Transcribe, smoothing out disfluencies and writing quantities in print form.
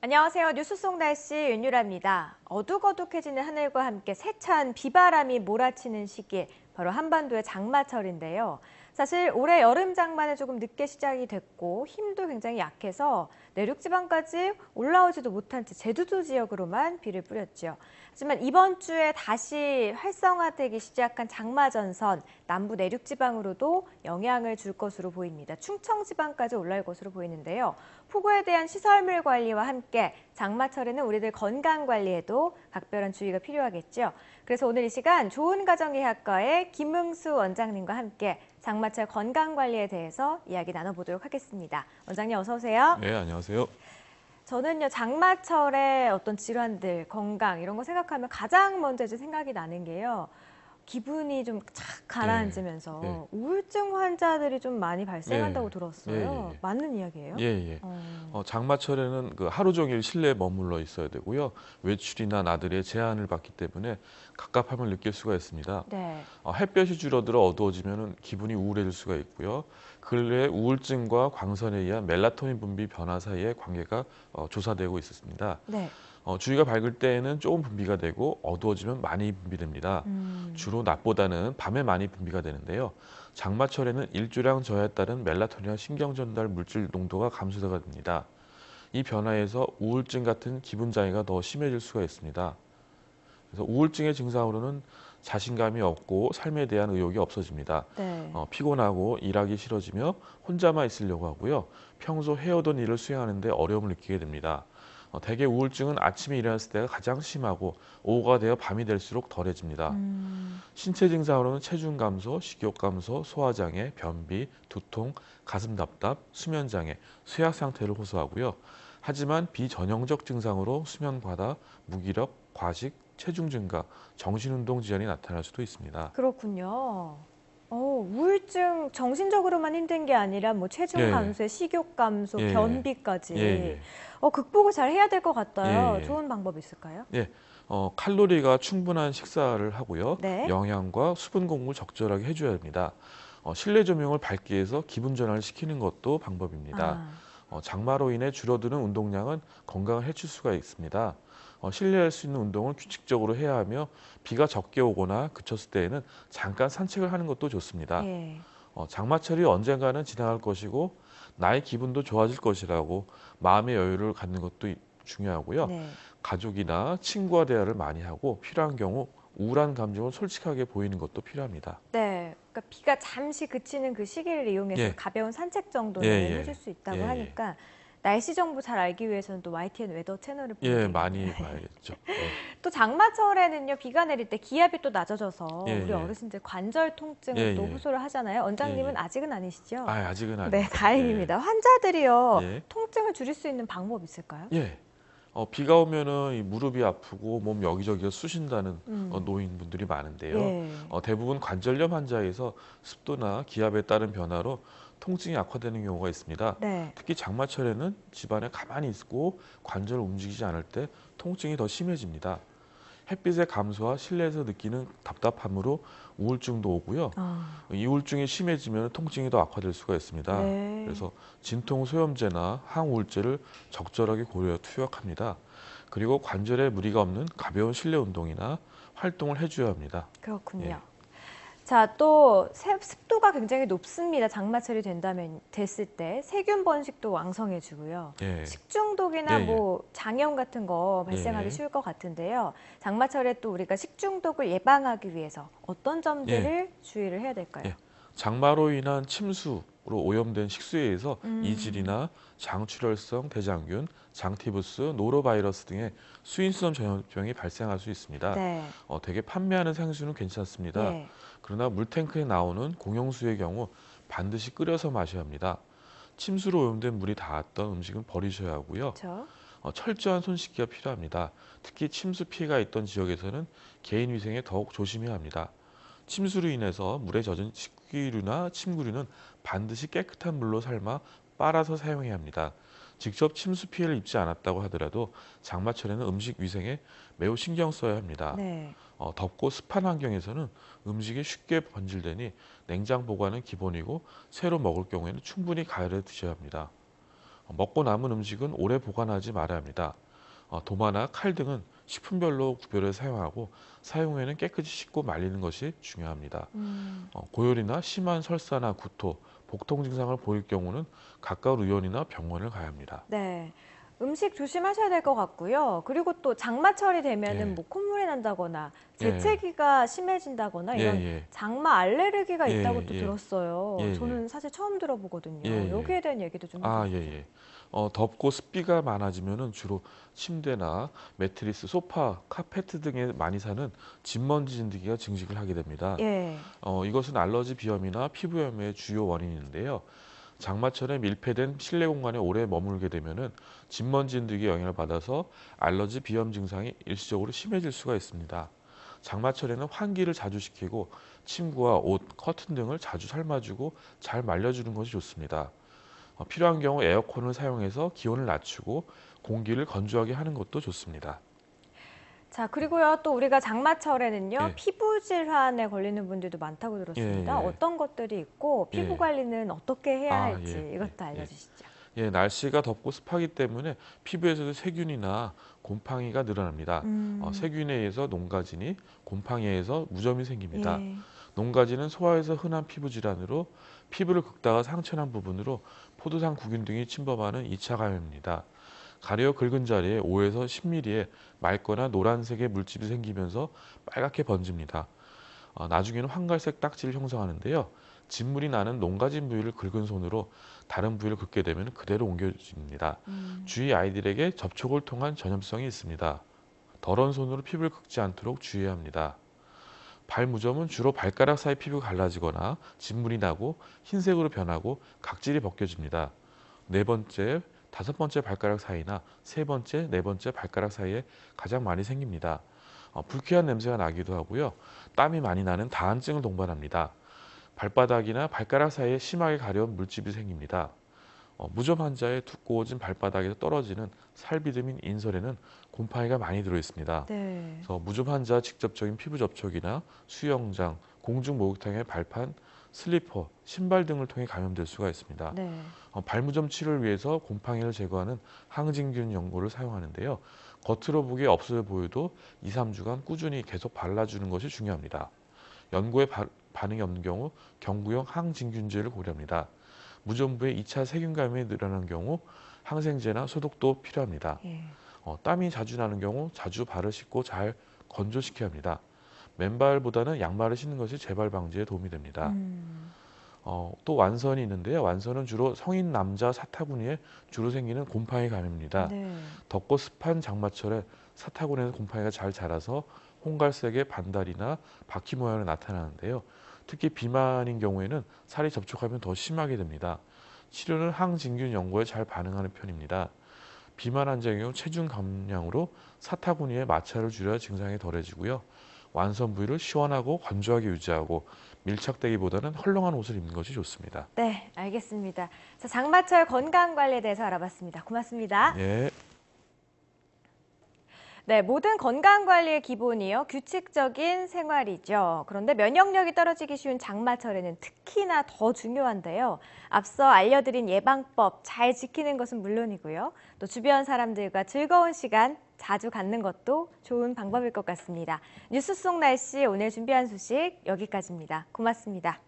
안녕하세요. 뉴스 속 날씨 윤유라입니다. 어둑어둑해지는 하늘과 함께 세찬 비바람이 몰아치는 시기, 바로 한반도의 장마철인데요. 사실 올해 여름 장마는 조금 늦게 시작이 됐고 힘도 굉장히 약해서 내륙 지방까지 올라오지도 못한 채 제주도 지역으로만 비를 뿌렸죠. 하지만 이번 주에 다시 활성화되기 시작한 장마 전선, 남부 내륙 지방으로도 영향을 줄 것으로 보입니다. 충청 지방까지 올라올 것으로 보이는데요. 폭우에 대한 시설물 관리와 함께 장마철에는 우리들 건강 관리에도 각별한 주의가 필요하겠죠. 그래서 오늘 이 시간 좋은가정의학과의 김응수 원장님과 함께 장마철 건강 관리에 대해서 이야기 나눠보도록 하겠습니다. 원장님 어서 오세요. 네, 안녕하세요. 저는요, 장마철에 어떤 질환들, 건강 이런 거 생각하면 가장 먼저 이제 생각이 나는 게요. 기분이 좀 착 가라앉으면서 네. 우울증 환자들이 좀 많이 발생한다고 네. 들었어요. 예. 맞는 이야기예요? 예, 예. 장마철에는 하루 종일 실내에 머물러 있어야 되고요. 외출이나 나들이에 제한을 받기 때문에 갑갑함을 느낄 수가 있습니다. 네. 햇볕이 줄어들어 어두워지면 기분이 우울해질 수가 있고요. 근래에 우울증과 광선에 의한 멜라토닌 분비 변화 사이의 관계가 조사되고 있었습니다. 네. 주위가 밝을 때에는 조금 분비가 되고 어두워지면 많이 분비됩니다. 주로 낮보다는 밤에 많이 분비가 되는데요. 장마철에는 일조량 저하에 따른 멜라토닌과 신경 전달 물질 농도가 감소가 됩니다. 이 변화에서 우울증 같은 기분 장애가 더 심해질 수가 있습니다. 그래서 우울증의 증상으로는 자신감이 없고 삶에 대한 의욕이 없어집니다. 네. 피곤하고 일하기 싫어지며 혼자만 있으려고 하고요. 평소 해오던 일을 수행하는데 어려움을 느끼게 됩니다. 대개 우울증은 아침에 일어났을 때가 가장 심하고 오후가 되어 밤이 될수록 덜해집니다. 신체 증상으로는 체중 감소, 식욕 감소, 소화장애, 변비, 두통, 가슴 답답, 수면 장애, 쇠약 상태를 호소하고요. 하지만 비전형적 증상으로 수면 과다, 무기력, 과식, 체중 증가, 정신운동 지연이 나타날 수도 있습니다. 그렇군요. 우울증 정신적으로만 힘든 게 아니라 뭐 체중 예, 감소에 식욕 감소, 예, 예, 변비까지 예, 극복을 잘 해야 될 것 같아요. 예, 예. 좋은 방법 있을까요? 예, 칼로리가 충분한 식사를 하고요. 네. 영양과 수분 공급을 적절하게 해줘야 합니다. 실내 조명을 밝게 해서 기분 전환을 시키는 것도 방법입니다. 아, 장마로 인해 줄어드는 운동량은 건강을 해칠 수가 있습니다. 실내에 할 수 있는 운동을 규칙적으로 해야 하며 비가 적게 오거나 그쳤을 때에는 잠깐 산책을 하는 것도 좋습니다. 예. 장마철이 언젠가는 지나갈 것이고 나의 기분도 좋아질 것이라고 마음의 여유를 갖는 것도 중요하고요. 네. 가족이나 친구와 대화를 많이 하고 필요한 경우 우울한 감정을 솔직하게 보이는 것도 필요합니다. 네. 그러니까 비가 잠시 그치는 그 시기를 이용해서 예, 가벼운 산책 정도는 예, 해줄 수 있다고 예, 하니까 날씨 정보 잘 알기 위해서는 또 YTN 웨더 채널을 보면 예, 되겠네요. 많이 봐야겠죠. 예, 또 장마철에는요, 비가 내릴 때 기압이 또 낮아져서 예, 우리 예, 어르신들 관절 예, 통증을 또 예, 호소를 하잖아요. 예, 원장님은 예. 아직은 아니시죠? 아직은 네, 아닙니다. 예, 다행입니다. 환자들이요, 예, 통증을 줄일 수 있는 방법 있을까요? 예. 비가 오면은 이 무릎이 아프고 몸 여기저기가 쑤신다는 음, 노인분들이 많은데요. 예. 대부분 관절염 환자에서 습도나 기압에 따른 변화로 통증이 악화되는 경우가 있습니다. 네. 특히 장마철에는 집안에 가만히 있고 관절을 움직이지 않을 때 통증이 더 심해집니다. 햇빛의 감소와 실내에서 느끼는 답답함으로 우울증도 오고요. 아, 이 우울증이 심해지면 통증이 더 악화될 수가 있습니다. 네. 그래서 진통 소염제나 항우울제를 적절하게 고려해 투약합니다. 그리고 관절에 무리가 없는 가벼운 실내 운동이나 활동을 해줘야 합니다. 그렇군요. 예, 자, 또 습도가 굉장히 높습니다. 장마철이 됐을 때 세균 번식도 왕성해지고요. 예, 예, 식중독이나 예, 뭐 장염 같은 거 발생하기 예, 쉬울 것 같은데요. 장마철에 또 우리가 식중독을 예방하기 위해서 어떤 예, 점들을 주의를 해야 될까요? 예. 장마로 인한 침수로 오염된 식수에 의해서 음, 이질이나 장출혈성 대장균, 장티부스, 노로바이러스 등의 수인성 전염병이 발생할 수 있습니다. 네, 대개 판매하는 생수는 괜찮습니다. 예, 그러나 물탱크에 나오는 공용수의 경우 반드시 끓여서 마셔야 합니다. 침수로 오염된 물이 닿았던 음식은 버리셔야 하고요. 그렇죠. 철저한 손 씻기가 필요합니다. 특히 침수 피해가 있던 지역에서는 개인 위생에 더욱 조심해야 합니다. 침수로 인해서 물에 젖은 식기류나 침구류는 반드시 깨끗한 물로 삶아 빨아서 사용해야 합니다. 직접 침수 피해를 입지 않았다고 하더라도 장마철에는 음식 위생에 매우 신경 써야 합니다. 네. 덥고 습한 환경에서는 음식이 쉽게 번질되니 냉장 보관은 기본이고 새로 먹을 경우에는 충분히 가열해 두셔야 합니다. 먹고 남은 음식은 오래 보관하지 말아야 합니다. 도마나 칼 등은 식품별로 구별해 사용하고 사용 후에는 깨끗이 씻고 말리는 것이 중요합니다. 고열이나 심한 설사나 구토, 복통 증상을 보일 경우는 가까운 의원이나 병원을 가야 합니다. 네. 음식 조심하셔야 될 것 같고요. 그리고 또 장마철이 되면은 예, 뭐 콧물이 난다거나 예, 재채기가 심해진다거나 예, 이런 예, 장마 알레르기가 예, 있다고 또 예, 예, 들었어요. 예, 저는 사실 처음 예, 들어보거든요. 예. 여기에 대한 얘기도 좀 아, 예, 해주시죠. 예. 덥고 습기가 많아지면은 주로 침대나 매트리스, 소파, 카페트 등에 많이 사는 진먼지 진드기가 증식을 하게 됩니다. 예. 이것은 알러지 비염이나 피부염의 주요 원인인데요. 장마철에 밀폐된 실내 공간에 오래 머물게 되면은 진먼지 진드기 영향을 받아서 알러지 비염 증상이 일시적으로 심해질 수가 있습니다. 장마철에는 환기를 자주 시키고 침구와 옷, 커튼 등을 자주 삶아주고 잘 말려주는 것이 좋습니다. 필요한 경우 에어컨을 사용해서 기온을 낮추고 공기를 건조하게 하는 것도 좋습니다. 자, 그리고요, 또 우리가 장마철에는요, 예, 피부 질환에 걸리는 분들도 많다고 예, 들었습니다. 예, 어떤 것들이 있고, 피부 예. 관리는 어떻게 해야 아, 할지 예, 예, 이것도 예. 알려주시죠. 예, 날씨가 덥고 습하기 때문에 피부에서도 세균이나 곰팡이가 늘어납니다. 음, 세균에 의해서 농가진이, 곰팡이에 의해서 무좀이 생깁니다. 예. 농가진은 소화에서 흔한 피부 질환으로 피부를 긁다가 상처난 부분으로 포도상 구균 등이 침범하는 2차 감염입니다. 가려 긁은 자리에 5에서 10mm의 맑거나 노란색의 물집이 생기면서 빨갛게 번집니다. 나중에는 황갈색 딱지를 형성하는데요. 진물이 나는 농가진 부위를 긁은 손으로 다른 부위를 긁게 되면 그대로 옮겨집니다. 음. 주위 아이들에게 접촉을 통한 전염성이 있습니다. 더러운 손으로 피부를 긁지 않도록 주의해야 합니다. 발무좀은 주로 발가락 사이 피부가 갈라지거나 진물이 나고 흰색으로 변하고 각질이 벗겨집니다. 네 번째, 다섯 번째 발가락 사이나 세 번째, 네 번째 발가락 사이에 가장 많이 생깁니다. 불쾌한 냄새가 나기도 하고요. 땀이 많이 나는 다한증을 동반합니다. 발바닥이나 발가락 사이에 심하게 가려운 물집이 생깁니다. 무좀 환자의 두꺼워진 발바닥에서 떨어지는 살비듬인 인설에는 곰팡이가 많이 들어 있습니다. 네. 그래서 무좀 환자 직접적인 피부 접촉이나 수영장, 공중 목욕탕의 발판, 슬리퍼, 신발 등을 통해 감염될 수가 있습니다. 네. 발무점 치료를 위해서 곰팡이를 제거하는 항진균 연고를 사용하는데요. 겉으로 보기에 없어 보여도 2, 3주간 꾸준히 계속 발라주는 것이 중요합니다. 연고에 반응이 없는 경우 경구용 항진균제를 고려합니다. 무좀부에 2차 세균 감염이 늘어나는 경우 항생제나 소독도 필요합니다. 예. 땀이 자주 나는 경우 자주 발을 씻고 잘 건조시켜야 합니다. 맨발보다는 양말을 신는 것이 재발 방지에 도움이 됩니다. 음. 또 완선이 있는데요. 완선은 주로 성인 남자 사타구니에 주로 생기는 곰팡이 감염입니다. 네. 덥고 습한 장마철에 사타구니에서 곰팡이가 잘 자라서 홍갈색의 반달이나 바퀴 모양으로 나타나는데요. 특히 비만인 경우에는 살이 접촉하면 더 심하게 됩니다. 치료는 항진균 연고에 잘 반응하는 편입니다. 비만 환자의 경우 체중 감량으로 사타구니에 마찰을 줄여야 증상이 덜해지고요. 완선 부위를 시원하고 건조하게 유지하고 밀착되기보다는 헐렁한 옷을 입는 것이 좋습니다. 네, 알겠습니다. 자, 장마철 건강 관리에 대해서 알아봤습니다. 고맙습니다. 예. 네, 모든 건강 관리의 기본이요. 규칙적인 생활이죠. 그런데 면역력이 떨어지기 쉬운 장마철에는 특히나 더 중요한데요. 앞서 알려드린 예방법 잘 지키는 것은 물론이고요. 또 주변 사람들과 즐거운 시간 자주 갖는 것도 좋은 방법일 것 같습니다. 뉴스 속 날씨 오늘 준비한 소식 여기까지입니다. 고맙습니다.